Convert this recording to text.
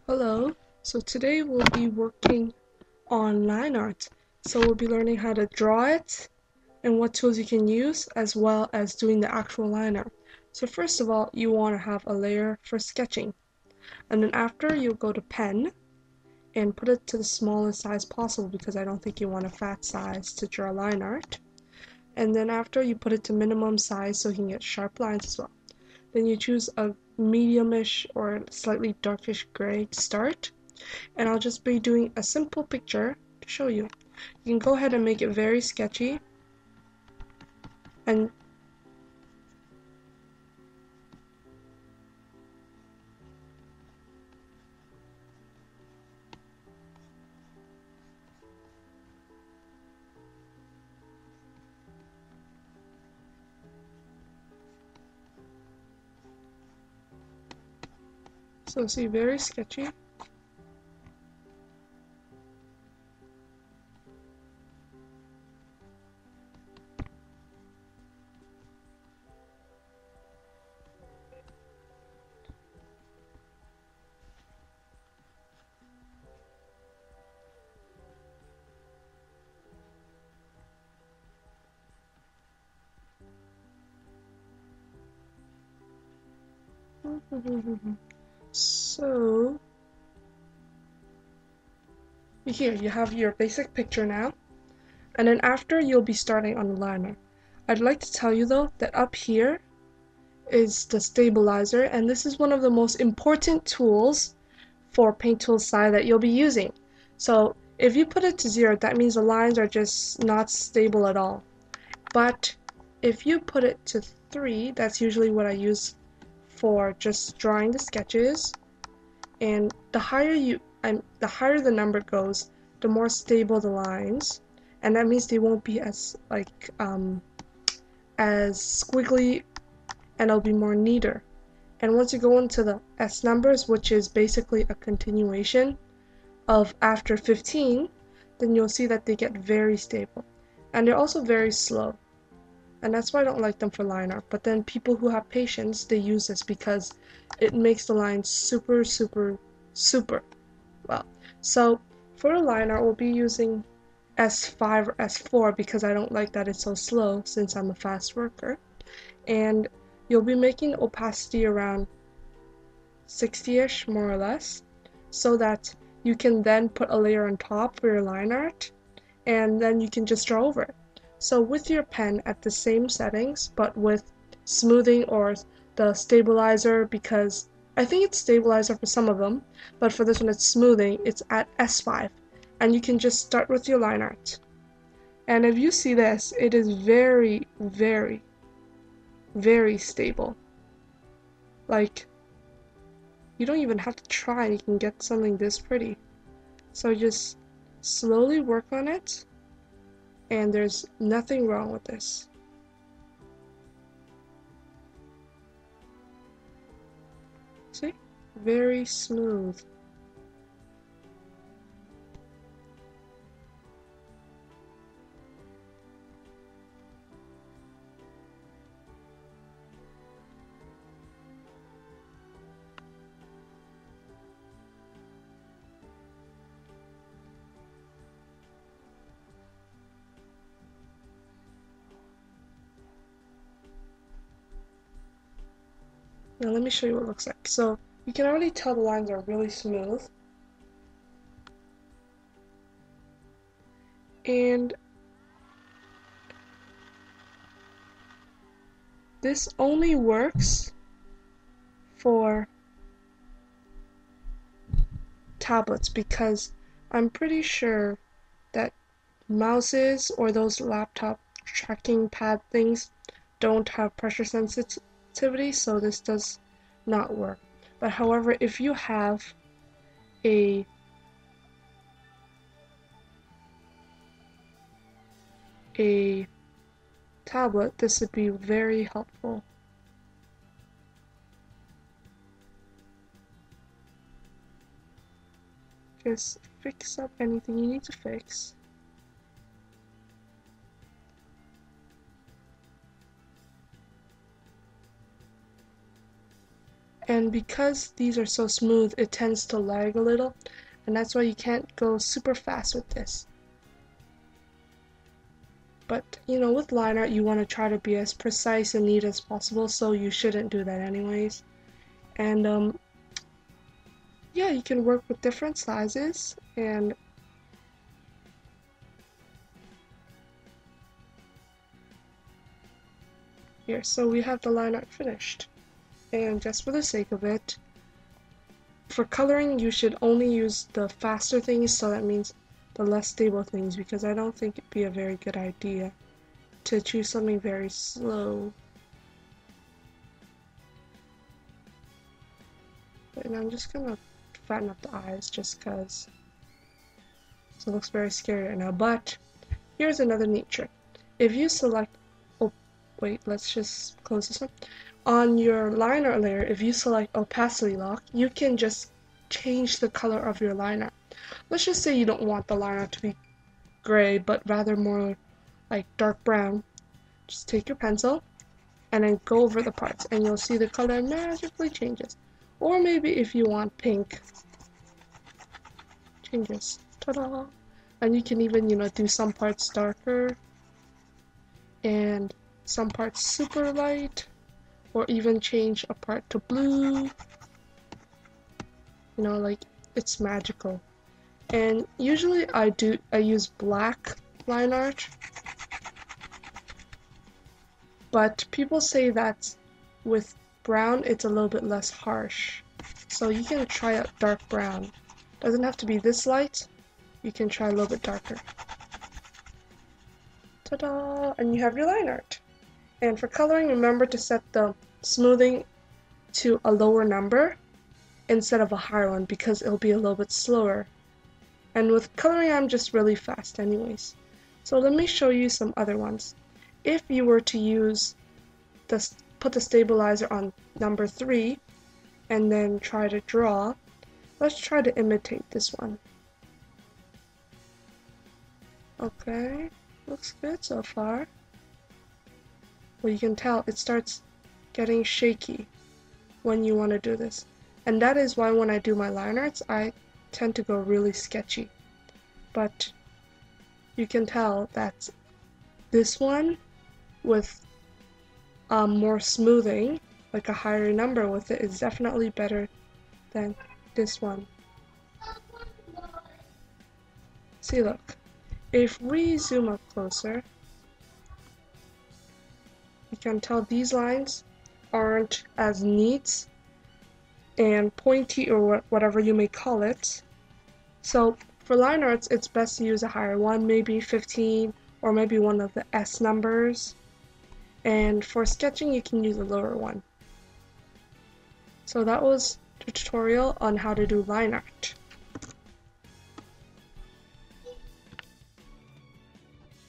Hello, so today we'll be working on Lineart. So we'll be learning how to draw it and what tools you can use, as well as doing the actual line art. So first of all, you want to have a layer for sketching. And then after, you'll go to pen and put it to the smallest size possible because I don't think you want a fat size to draw line art. And then after, you put it to minimum size so you can get sharp lines as well. Then you choose a mediumish or slightly darkish gray to start. And I'll just be doing a simple picture to show you. You can go ahead and make it very sketchy. And so see, very sketchy. So here you have your basic picture now, and then after you'll be starting on the liner. I'd like to tell you though that up here is the stabilizer, and this is one of the most important tools for Paint Tool SAI that you'll be using. So if you put it to 0, that means the lines are just not stable at all. But if you put it to 3, that's usually what I use for just drawing the sketches, and the higher the number goes, the more stable the lines, and that means they won't be as as squiggly, and it'll be more neater. And once you go into the S numbers, which is basically a continuation of after 15, then you'll see that they get very stable, and they're also very slow. And that's why I don't like them for line art. But then people who have patience, they use this because it makes the lines super well. So for the line art, we'll be using S5 or S4 because I don't like that it's so slow since I'm a fast worker. And you'll be making opacity around 60-ish, more or less, so that you can then put a layer on top for your line art, and then you can just draw over it. So with your pen at the same settings, but with smoothing or the stabilizer, because I think it's stabilizer for some of them, but for this one it's smoothing, it's at S5. And you can just start with your line art. And if you see this, it is very stable. Like, you don't even have to try, you can get something this pretty. So just slowly work on it, and there's nothing wrong with this. See? Very smooth. Now let me show you what it looks like. So you can already tell the lines are really smooth. And this only works for tablets because I'm pretty sure that mouses or those laptop tracking pad things don't have pressure sensitivity, so this does not work. But however, if you have a tablet, this would be very helpful. Just fix up anything you need to fix. And because these are so smooth, it tends to lag a little, and that's why you can't go super fast with this. But, you know, with line art, you want to try to be as precise and neat as possible, so you shouldn't do that anyways. And, yeah, you can work with different sizes, and here, so we have the line art finished. And just for the sake of it, for coloring, you should only use the faster things, so that means the less stable things, because I don't think it'd be a very good idea to choose something very slow. And I'm just gonna fatten up the eyes just because it looks very scary right now. But here's another neat trick. If you select, oh wait, let's just close this one. On your line art layer, if you select opacity lock, you can just change the color of your line art. Let's just say you don't want the line art to be gray, but rather more like dark brown. Just take your pencil and then go over the parts, and you'll see the color magically changes. Or maybe if you want pink, changes. Ta-da! And you can even, do some parts darker and some parts super light, or even change a part to blue. Like, it's magical. And usually I use black line art, but people say that with brown it's a little bit less harsh. So you can try out dark brown. Doesn't have to be this light. You can try a little bit darker. Ta-da! And you have your line art. And for coloring, remember to set the smoothing to a lower number instead of a higher one, because it'll be a little bit slower. And with coloring, I'm just really fast anyways. So let me show you some other ones. If you were to use put the stabilizer on number 3 and then try to draw, let's try to imitate this one. Okay, looks good so far. Well, you can tell it starts getting shaky when you want to do this. And that is why when I do my line arts, I tend to go really sketchy. But you can tell that this one with more smoothing, like a higher number with it, is definitely better than this one. See, look. If we zoom up closer, you can tell these lines aren't as neat and pointy, or whatever you may call it. So for line arts, it's best to use a higher one, maybe 15, or maybe one of the S numbers. And for sketching, you can use a lower one. So that was the tutorial on how to do line art.